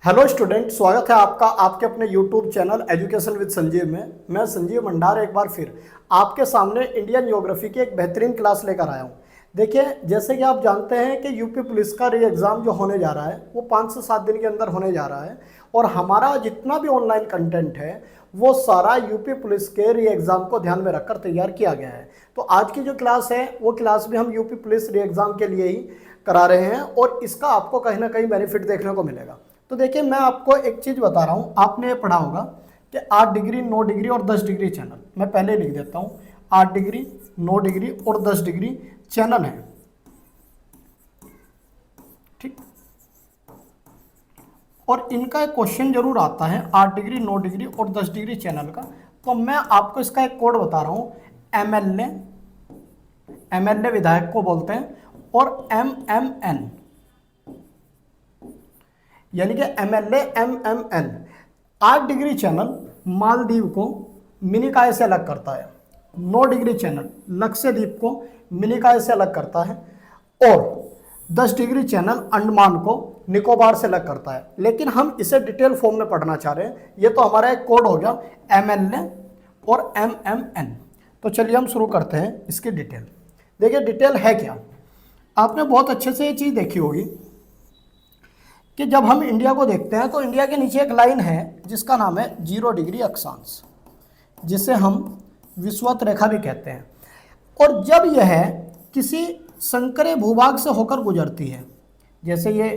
Hello student, स्वागत है आपका आपके अपने YouTube channel education with Sanjeev में। मैं संजीव मंडार एक बार फिर आपके सामने इंडियन ज्योग्राफी की एक बेहतरीन क्लास लेकर आया हूँ। देखिए, जैसे कि आप जानते हैं कि यूपी पुलिस का री एग्ज़ाम जो होने जा रहा है वो 5 से 7 दिन के अंदर होने जा रहा है और हमारा जितना भी ऑनलाइन कंटेंट है वो सारा यूपी पुलिस के री एग्ज़ाम को ध्यान में रखकर तैयार किया गया है। तो आज की जो क्लास है वो क्लास भी हम यूपी पुलिस री एग्ज़ाम के लिए ही करा रहे हैं और इसका आपको कहीं ना कहीं बेनिफिट देखने को मिलेगा। तो देखिए, मैं आपको एक चीज़ बता रहा हूँ, आपने पढ़ा होगा कि 8 डिग्री 9 डिग्री और 10 डिग्री चैनल। मैं पहले लिख देता हूँ, 8 डिग्री 9 डिग्री और 10 डिग्री चैनल है। ठीक, और इनका एक क्वेश्चन जरूर आता है 8 डिग्री 9 डिग्री और 10 डिग्री चैनल का। तो मैं आपको इसका एक कोड बता रहा हूँ। एमएलए, एमएलए विधायक को बोलते हैं, और एमएमएन यानी कि एमएलए एमएमएन। 8 डिग्री चैनल मालदीव को मिनिकॉय से अलग करता है, 9 डिग्री चैनल लक्षद्वीप को मिनिकॉय से अलग करता है, और 10 डिग्री चैनल अंडमान को निकोबार से अलग करता है। लेकिन हम इसे डिटेल फॉर्म में पढ़ना चाह रहे हैं। ये तो हमारा एक कोड हो गया एमएलए और एमएमएन। तो चलिए हम शुरू करते हैं इसकी डिटेल। देखिए, डिटेल है क्या। आपने बहुत अच्छे से ये चीज़ देखी होगी कि जब हम इंडिया को देखते हैं तो इंडिया के नीचे एक लाइन है जिसका नाम है 0 डिग्री अक्षांश, जिसे हम विषुवत रेखा भी कहते हैं। और जब यह किसी संकरे भूभाग से होकर गुजरती है, जैसे ये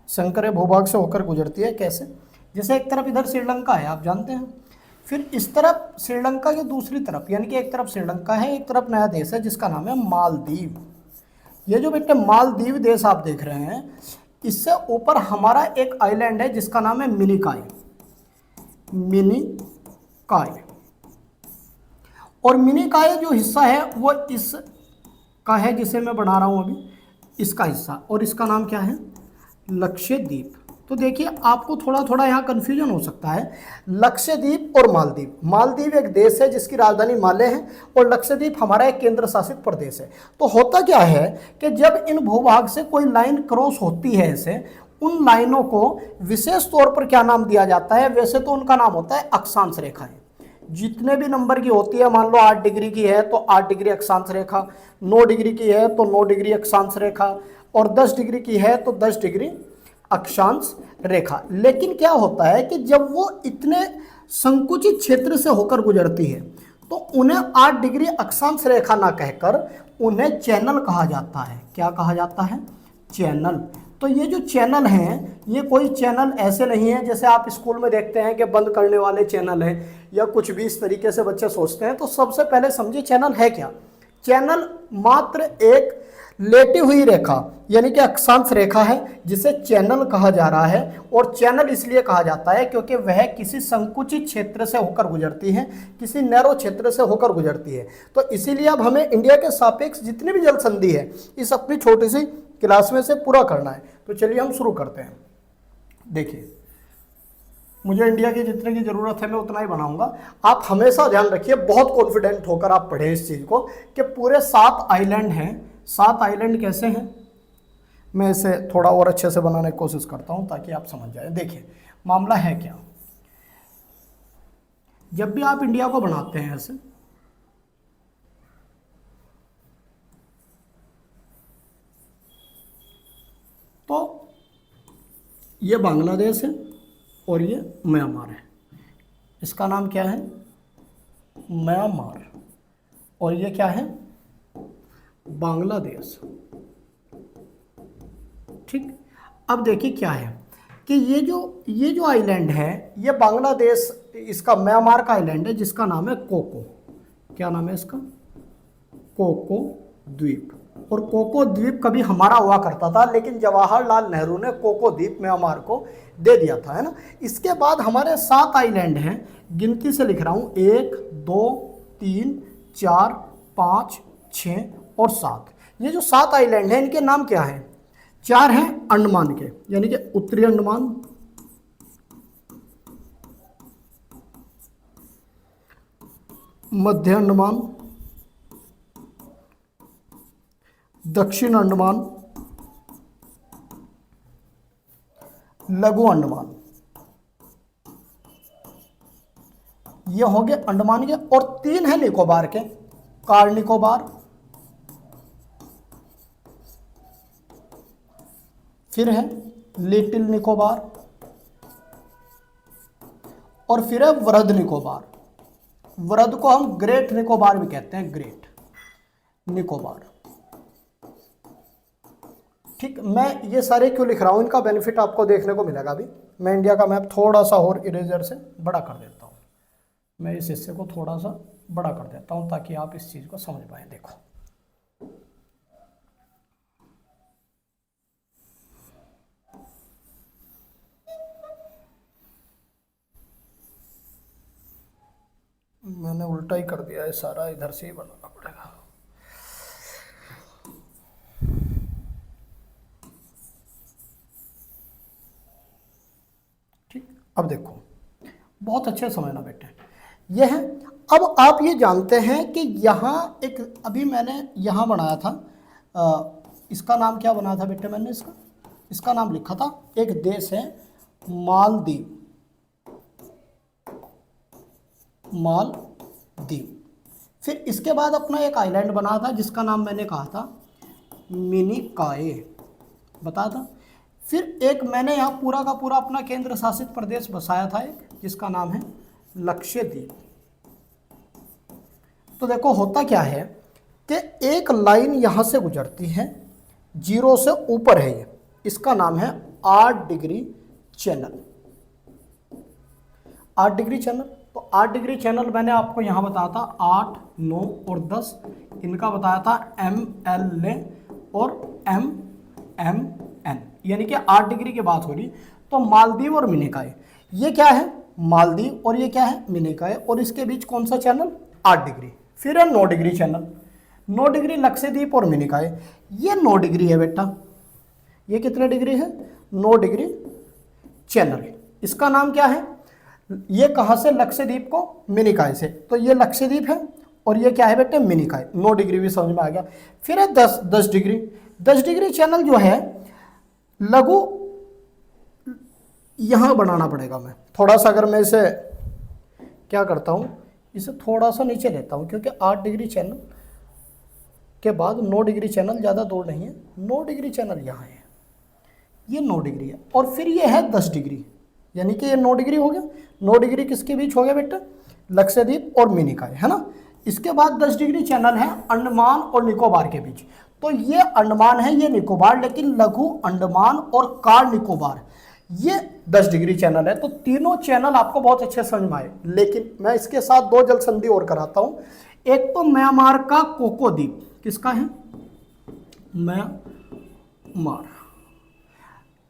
संकरे भूभाग से होकर गुजरती है, कैसे, जैसे एक तरफ इधर श्रीलंका है, आप जानते हैं, फिर इस तरफ श्रीलंका की दूसरी तरफ, यानी कि एक तरफ श्रीलंका है, एक तरफ नया देश है जिसका नाम है मालदीव। ये जो बेटे मालदीव देश आप देख रहे हैं, इससे ऊपर हमारा एक आइलैंड है जिसका नाम है मिनिकॉय, मिनिकॉय। और मिनिकॉय जो हिस्सा है वो इस का है जिसे मैं बना रहा हूं अभी, इसका हिस्सा, और इसका नाम क्या है, लक्षद्वीप। तो देखिए, आपको थोड़ा थोड़ा यहाँ कन्फ्यूजन हो सकता है। लक्षद्वीप और मालदीव, मालदीव एक देश है जिसकी राजधानी माले है, और लक्षद्वीप हमारा एक केंद्र शासित प्रदेश है। तो होता क्या है कि जब इन भूभाग से कोई लाइन क्रॉस होती है ऐसे, उन लाइनों को विशेष तौर पर क्या नाम दिया जाता है, वैसे तो उनका नाम होता है अक्षांश रेखाएं। जितने भी नंबर की होती है, मान लो 8 डिग्री की है तो 8 डिग्री अक्षांश रेखा, 9 डिग्री की है तो 9 डिग्री अक्षांश रेखा, और 10 डिग्री की है तो 10 डिग्री अक्षांश रेखा। लेकिन क्या होता है कि जब वो इतने संकुचित क्षेत्र से होकर गुजरती है तो उन्हें 8 डिग्री अक्षांश रेखा ना कहकर उन्हें चैनल कहा जाता है। क्या कहा जाता है, चैनल। तो ये जो चैनल हैं, ये कोई चैनल ऐसे नहीं है जैसे आप स्कूल में देखते हैं कि बंद करने वाले चैनल हैं या कुछ भी इस तरीके से बच्चे सोचते हैं। तो सबसे पहले समझिए चैनल है क्या। चैनल मात्र एक लेटी हुई रेखा यानी कि अक्षांश रेखा है जिसे चैनल कहा जा रहा है। और चैनल इसलिए कहा जाता है क्योंकि वह किसी संकुचित क्षेत्र से होकर गुजरती है, किसी नैरो क्षेत्र से होकर गुजरती है। तो इसीलिए अब हमें इंडिया के सापेक्ष जितनी भी जल संधि है इस अपनी छोटी सी क्लास में से पूरा करना है। तो चलिए हम शुरू करते हैं। देखिए, मुझे इंडिया की जितने की ज़रूरत है मैं उतना ही बनाऊंगा। आप हमेशा ध्यान रखिए, बहुत कॉन्फिडेंट होकर आप पढ़ें इस चीज़ को कि पूरे 7 आइलैंड हैं। 7 आइलैंड कैसे हैं, मैं इसे थोड़ा और अच्छे से बनाने की कोशिश करता हूं ताकि आप समझ जाए। देखिए, मामला है क्या, जब भी आप इंडिया को बनाते हैं ऐसे, तो ये बांग्लादेश है और ये म्यांमार है। इसका नाम क्या है, म्यांमार, और ये क्या है, बांग्लादेश। ठीक, अब देखिए क्या है कि ये जो आइलैंड है ये बांग्लादेश, इसका म्यांमार का आइलैंड है जिसका नाम है कोको। क्या नाम है इसका, कोको द्वीप। और कोको द्वीप कभी हमारा हुआ करता था, लेकिन जवाहरलाल नेहरू ने कोको द्वीप म्यांमार को दे दिया था, है ना। इसके बाद हमारे 7 आइलैंड हैं, गिनती से लिख रहा हूँ, 1 2 3 4 5 6 और 7। ये जो 7 आइलैंड हैं इनके नाम क्या हैं, 4 हैं अंडमान के, यानी कि उत्तरी अंडमान, मध्य अंडमान दक्षिण अंडमान, लघु अंडमान, ये हो गए अंडमान के। और 3 है निकोबार के, कार निकोबार, फिर है लिटिल निकोबार, और फिर है वृहद निकोबार। वृहद को हम ग्रेट निकोबार भी कहते हैं, ग्रेट निकोबार। ठीक, मैं ये सारे क्यों लिख रहा हूं, इनका बेनिफिट आपको देखने को मिलेगा। अभी मैं इंडिया का मैप थोड़ा सा और इरेजर से बड़ा कर देता हूं, मैं इस हिस्से को थोड़ा सा बड़ा कर देता हूं ताकि आप इस चीज को समझ पाए। देखो, मैंने उल्टा ही कर दिया है सारा, इधर से ही बनाना पड़ेगा। ठीक, अब देखो, बहुत अच्छे समझना बेटे, यह है। अब आप ये जानते हैं कि यहाँ एक, अभी मैंने यहाँ बनाया था, इसका नाम क्या बनाया था बेटे, मैंने इसका नाम लिखा था, एक देश है मालदीव, मालदीव। फिर इसके बाद अपना एक आइलैंड बना था जिसका नाम मैंने कहा था मिनिकॉय, बताया था। फिर एक मैंने यहाँ पूरा का पूरा अपना केंद्र शासित प्रदेश बसाया था एक, जिसका नाम है लक्षद्वीप। तो देखो होता क्या है कि एक लाइन यहाँ से गुजरती है, 0 से ऊपर है ये, इसका नाम है 8 डिग्री चैनल, 8 डिग्री चैनल। तो 8 डिग्री चैनल मैंने आपको यहाँ बताया था 8, 9 और 10, इनका बताया था MLA और MN, यानी कि 8 डिग्री की बात हो रही। तो मालदीव और मिनिकॉय, ये क्या है मालदीव और ये क्या है मिनिकॉय, और इसके बीच कौन सा चैनल 8 डिग्री। फिर है 9 डिग्री चैनल, 9 डिग्री लक्षद्वीप और मिनिकॉय, ये 9 डिग्री है बेटा। ये कितने डिग्री है 9 डिग्री चैनल। इसका नाम क्या है, ये कहाँ से, लक्षद्वीप को मिनिकॉय से, तो ये लक्षद्वीप है और ये क्या है बेटे मिनिकॉय। 9 डिग्री भी समझ में आ गया। फिर है 10 डिग्री, 10 डिग्री चैनल जो है लघु, यहाँ बनाना पड़ेगा। मैं थोड़ा सा, अगर मैं इसे क्या करता हूँ, इसे थोड़ा सा नीचे लेता हूँ, क्योंकि 8 डिग्री चैनल के बाद 9 डिग्री चैनल ज़्यादा दूर नहीं है, 9 डिग्री चैनल यहाँ है, ये 9 डिग्री है। और फिर ये है 10 डिग्री, यानी कि ये 9 डिग्री हो गया। 9 डिग्री किसके बीच हो गया बेटा, लक्षद्वीप और मिनिकॉय, है ना। इसके बाद 10 डिग्री चैनल है अंडमान और निकोबार के बीच। तो ये अंडमान है, ये निकोबार, लेकिन लघु अंडमान और कार निकोबार ये 10 डिग्री चैनल है। तो तीनों चैनल आपको बहुत अच्छे समझ में आए। लेकिन मैं इसके साथ 2 जल संधि और कराता हूं। एक तो म्यांमार का कोको द्वीप, किसका है म्यांमार,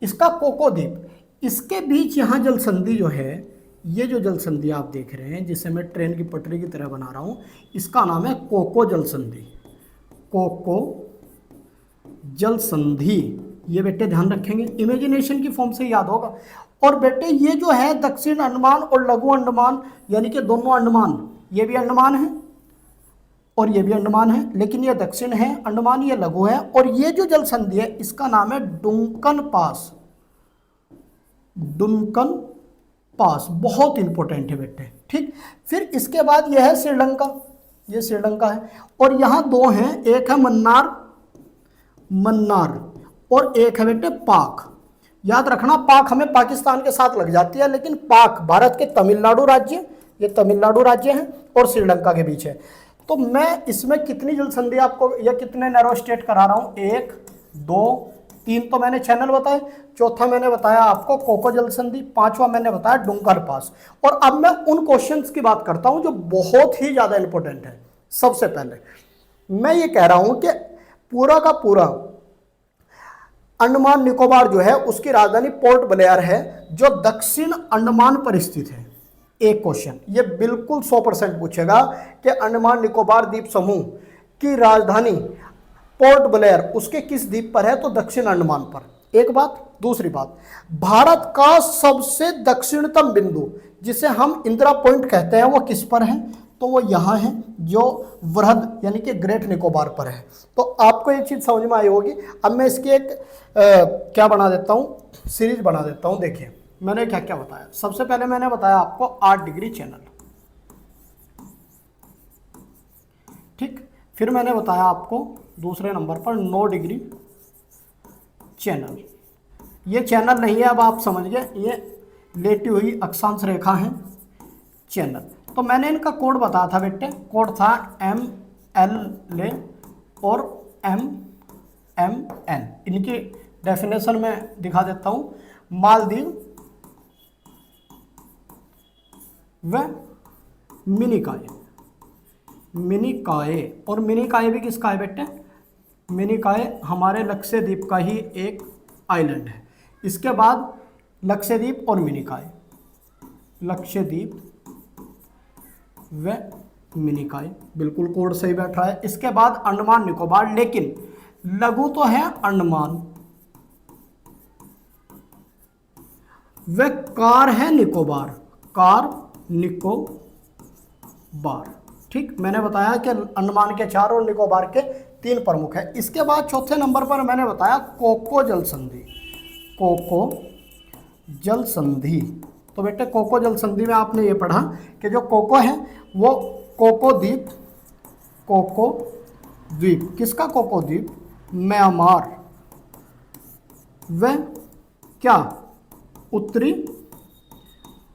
इसका कोको द्वीप, इसके बीच यहाँ जल संधि जो है, ये जो जल संधि आप देख रहे हैं जिसे मैं ट्रेन की पटरी की तरह बना रहा हूं, इसका नाम है कोको जल संधि, कोको जल संधि। ये बेटे ध्यान रखेंगे, इमेजिनेशन की फॉर्म से याद होगा। और बेटे ये जो है दक्षिण अंडमान और लघु अंडमान, यानी कि दोनों अंडमान, ये भी अंडमान है और ये भी अंडमान है, लेकिन ये दक्षिण है अंडमान, ये लघु है। और ये जो जल संधि है इसका नाम है डुंकन पास, डुंकन पास, बहुत इंपॉर्टेंट है बेटे। ठीक, फिर इसके बाद यह है श्रीलंका, ये श्रीलंका है। और यहाँ 2 हैं, एक है मन्नार और एक है बेटे पाक। याद रखना, पाक हमें पाकिस्तान के साथ लग जाती है, लेकिन पाक भारत के तमिलनाडु राज्य, ये तमिलनाडु राज्य है और श्रीलंका के बीच है। तो मैं इसमें कितनी जल संधि आपको या कितने नैरो स्टेट करा रहा हूँ, 1, 2, 3 तो मैंने चैनल बताए, चौथा मैंने बताया आपको कोको जल संधि, 5वां मैंने बताया डुंकर पास। और अब मैं उन क्वेश्चंस की बात करता हूं जो बहुत ही ज्यादा इंपॉर्टेंट है। सबसे पहले मैं ये कह रहा हूं कि पूरा का पूरा अंडमान निकोबार जो है उसकी राजधानी पोर्ट ब्लेयर है, जो दक्षिण अंडमान पर स्थित है। एक क्वेश्चन ये बिल्कुल 100% पूछेगा कि अंडमान निकोबार द्वीप समूह की राजधानी पोर्ट ब्लेयर उसके किस द्वीप पर है, तो दक्षिण अंडमान पर। एक बात। दूसरी बात, भारत का सबसे दक्षिणतम बिंदु जिसे हम इंदिरा पॉइंट कहते हैं वो किस पर है, तो वो यहाँ है जो वृहद यानी कि ग्रेट निकोबार पर है। तो आपको एक चीज़ समझ में आई होगी। अब मैं इसकी एक क्या बना देता हूँ, सीरीज बना देता हूँ। देखिए मैंने क्या क्या बताया। सबसे पहले मैंने बताया आपको 8 डिग्री चैनल, ठीक। फिर मैंने बताया आपको दूसरे नंबर पर 9 डिग्री चैनल। ये चैनल नहीं है, अब आप समझ गए, ये लेटी हुई अक्षांश रेखा है चैनल। तो मैंने इनका कोड बताया था बेटे, कोड था ML और MMN। इनकी डेफिनेशन में दिखा देता हूँ। मालदीव व मिनिकॉय, मिनिकॉय और मिनिकॉय भी किसका है बेटे? मिनिकॉय हमारे लक्षद्वीप का ही एक आइलैंड है। इसके बाद लक्षद्वीप और मिनिकॉय, लक्षद्वीप व मिनिकॉय, बिल्कुल कोड सही बैठ रहा है। इसके बाद अंडमान निकोबार, लेकिन लघु तो है अंडमान, व कार है निकोबार, कार निकोबार, ठीक। मैंने बताया कि अंडमान के 4 और निकोबार के 3 प्रमुख है। इसके बाद चौथे नंबर पर मैंने बताया कोको जल संधि, कोको जल संधि। तो बेटे कोको जल संधि में आपने ये पढ़ा कि जो कोको है वो कोको द्वीप, कोको द्वीप किसका? कोको द्वीप म्यांमार, व क्या? उत्तरी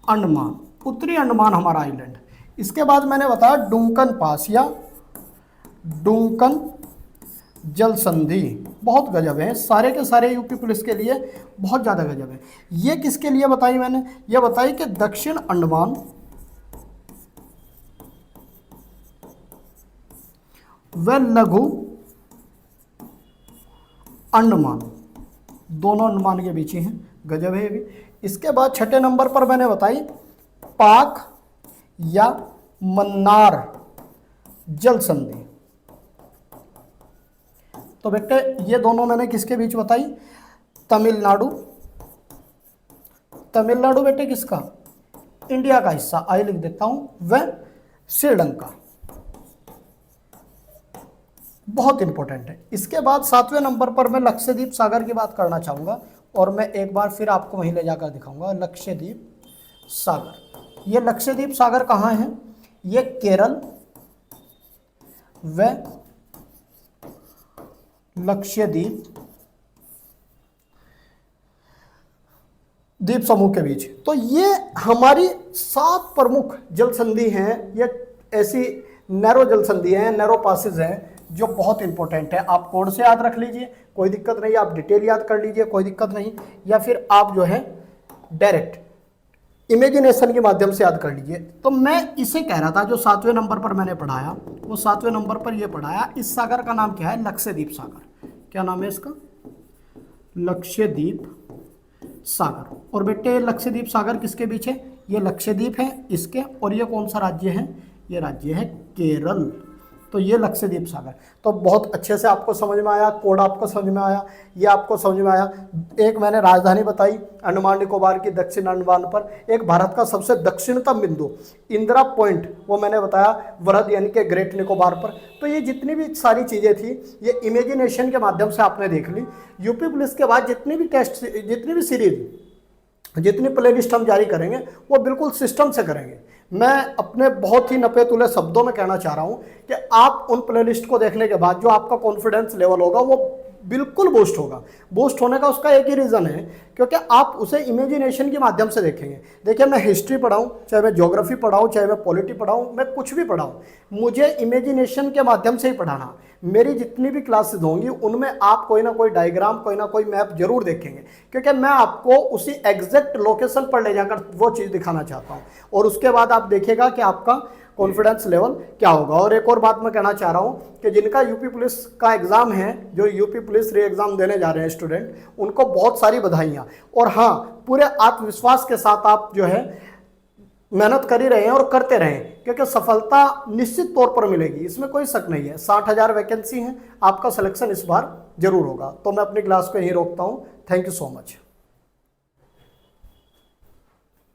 अंडमान, उत्तरी अंडमान हमारा आइलैंड। इसके बाद मैंने बताया डुंकन पास या डुंकन जल संधि, बहुत गजब है, सारे के सारे यूपी पुलिस के लिए बहुत ज़्यादा गजब है। ये किसके लिए बताई मैंने? ये बताई कि दक्षिण अंडमान व लघु अंडमान, दोनों अंडमान के बीच ही हैं, गजब है ये भी। इसके बाद छठे नंबर पर मैंने बताई पाक या मन्नार जल संधि। तो बेटे ये दोनों मैंने किसके बीच बताई? तमिलनाडु, तमिलनाडु बेटे किसका? इंडिया का हिस्सा, आई लिख देता हूं, व श्रीलंका, बहुत इंपॉर्टेंट है। इसके बाद 7वें नंबर पर मैं लक्षद्वीप सागर की बात करना चाहूंगा, और मैं एक बार फिर आपको वहीं ले जाकर दिखाऊंगा लक्षद्वीप सागर। ये लक्षद्वीप सागर कहाँ है? ये केरल व लक्षद्वीप द्वीप समूह के बीच। तो ये हमारी 7 प्रमुख जल संधि हैं। ये ऐसी नैरो जल संधि हैं, नैरो पासेज हैं जो बहुत इंपॉर्टेंट है। आप कोड से याद रख लीजिए, कोई दिक्कत नहीं, आप डिटेल याद कर लीजिए, कोई दिक्कत नहीं, या फिर आप जो है डायरेक्ट इमेजिनेशन के माध्यम से याद कर लीजिए। तो मैं इसे कह रहा था, जो 7वें नंबर पर मैंने पढ़ाया, वो 7वें नंबर पर ये पढ़ाया। इस सागर का नाम क्या है? लक्षद्वीप सागर। क्या नाम है इसका? लक्षद्वीप सागर। और बेटे लक्षद्वीप सागर किसके बीच है? ये लक्षद्वीप है इसके, और ये कौन सा राज्य है? ये राज्य है केरल। तो ये लक्षद्वीप सागर। तो बहुत अच्छे से आपको समझ में आया, कोड आपको समझ में आया, ये आपको समझ में आया। एक मैंने राजधानी बताई अंडमान निकोबार की दक्षिण अंडमान पर, एक भारत का सबसे दक्षिणतम बिंदु इंदिरा पॉइंट, वो मैंने बताया वृहद यानी कि ग्रेट निकोबार पर। तो ये जितनी भी सारी चीज़ें थी ये इमेजिनेशन के माध्यम से आपने देख ली। यूपी पुलिस के बाद जितनी भी टेस्ट, जितनी भी सीरीज, जितनी प्लेलिस्ट हम जारी करेंगे वो बिल्कुल सिस्टम से करेंगे। मैं अपने बहुत ही नपे तुले शब्दों में कहना चाह रहा हूं कि आप उन प्लेलिस्ट को देखने के बाद जो आपका कॉन्फिडेंस लेवल होगा वो बिल्कुल बूस्ट होगा। बूस्ट होने का उसका एक ही रीज़न है, क्योंकि आप उसे इमेजिनेशन के माध्यम से देखेंगे। देखिए मैं हिस्ट्री पढ़ाऊँ, चाहे मैं ज्योग्राफी पढ़ाऊँ, चाहे मैं पॉलिटी पढ़ाऊँ, मैं कुछ भी पढ़ाऊँ, मुझे इमेजिनेशन के माध्यम से ही पढ़ाना। मेरी जितनी भी क्लासेस होंगी उनमें आप कोई ना कोई डायग्राम, कोई ना कोई मैप जरूर देखेंगे, क्योंकि मैं आपको उसी एग्जैक्ट लोकेशन पर ले जाकर वो चीज़ दिखाना चाहता हूँ। और उसके बाद आप देखिएगा कि आपका कॉन्फिडेंस लेवल क्या होगा। और एक और बात मैं कहना चाह रहा हूँ कि जिनका यूपी पुलिस का एग्ज़ाम है, जो यूपी पुलिस री एग्ज़ाम देने जा रहे हैं स्टूडेंट, उनको बहुत सारी बधाइयाँ। और हाँ, पूरे आत्मविश्वास के साथ आप जो है मेहनत कर ही रहे हैं और करते रहें, क्योंकि सफलता निश्चित तौर पर मिलेगी, इसमें कोई शक नहीं है। 60,000 वैकेंसी हैं, आपका सिलेक्शन इस बार जरूर होगा। तो मैं अपनी क्लास को यहीं रोकता हूँ। Thank you so much.